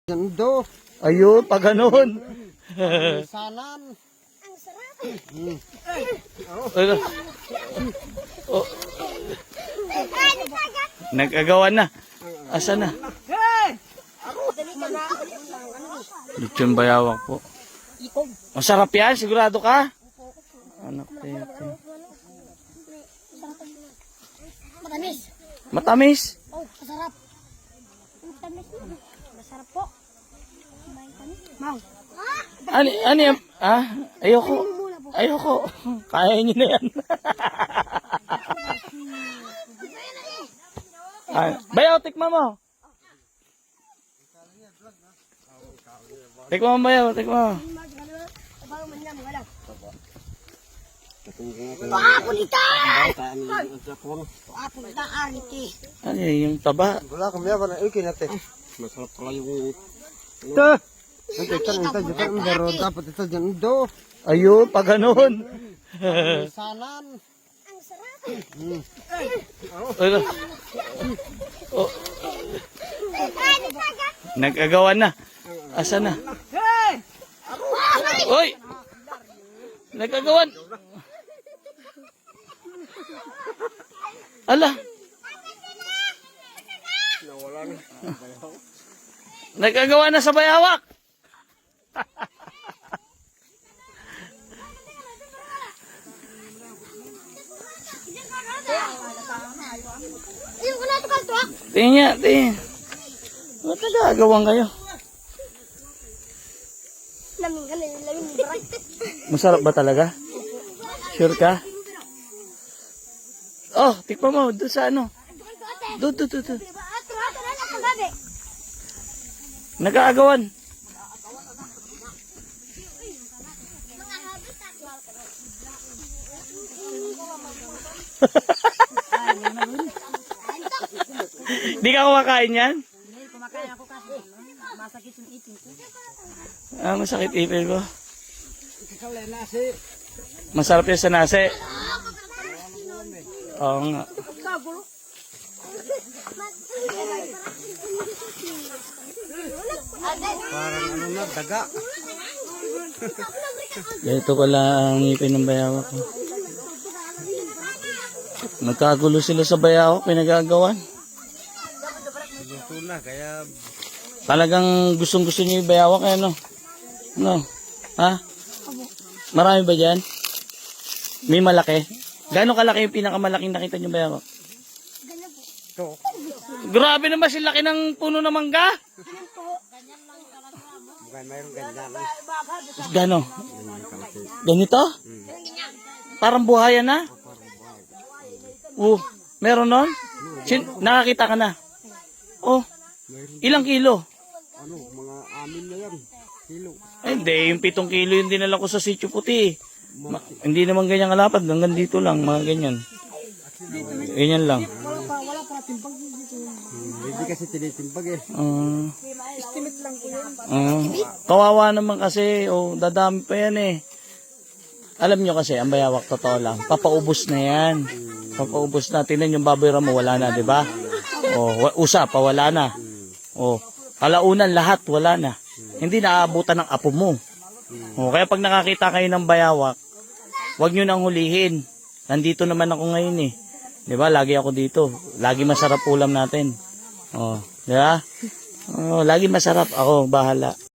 Gando. Ayun, pag ganun. Sanan. Ang sarap. Ayun. Oh. Nagagawa na. Asa na? Lechon bayawak po. Masarap yan, sigurado ka? Anak tete. Matamis. Matamis? Oh, masarap. Matamis. Masarap po. Mau. Ano yan? Ah, ayoko. Ayoko. Kaya nyo na yan. Bayaw, tikma mo. Tikma mo, bayaw, tikma mo. Paapon ita! Paapon ita, ariti. Ano yung taba? Wala kami apa na ikin natin. Masarap pala yung ito. Ito pero dapat ito gando. Ayun, pag ganun. Sanan. Ang sarap. Ayun. Oh. Nagagawa na. Asa na? Oy! Nagagawan. Ala. Nagagawa na sa bayawak. Ayun ko na ito kalto ah. Tingin niya, tingin. Ba't nagagawan kayo? Laming ka na yung laming berat. Masarap ba talaga? Sure ka? Oh, tikpa mo. Doon sa ano? Doon. Ato na lang ang gabi. Nag-aagawan. Di ka kumakain yan? Hindi, kumakain ako kasi. Masakit yung ipin ko. Ah, masakit ipin ko. Masarap yan sa nasi. Oo nga. Parang ano na daga. Ganito pala ang ipin ng bayawak ko. Nagkagulo sila sa bayawak, pinagagawan. Luto na kaya Talagang gustong-gusto niyo yung bayawak eh, no? No? Ha? Marami ba dyan? May malaki? Gano'ng kalaki yung pinakamalaking nakita niyo bayawak? ito. Grabe naman si laki ng puno ng mangga. Mukhang mayroong ganda na. Gano? Ganito? Parang buhayan na? Meron nun? Nakakita ka na? Oh, ilang kilo? Ano, mga amin na yan. Kilo. Ay, hindi, yung 7 kilo yung dinala ko sa Sitio Puti. Hindi naman ganyan kalapad, hanggang dito lang, mga ganyan. Ganyan lang. Wala pa timpang dito. Hindi kasi tinitimpag eh. Estimate lang ko yun. Kawawa naman kasi, dadami pa yan eh. Alam nyo kasi, ang bayawak, totoo lang, papaubos na yan. Papaubos na. Tingnan yung baboy ramo, wala na, di ba? Usa, pa wala na. Kalaunan, lahat, wala na. Hindi naaabutan ng apo mo. Kaya pag nakakita kayo ng bayawak, huwag nyo nang hulihin. Nandito naman ako ngayon eh. Di ba? Lagi ako dito. Lagi masarap ulam natin. Di ba? Lagi masarap. Ako, bahala.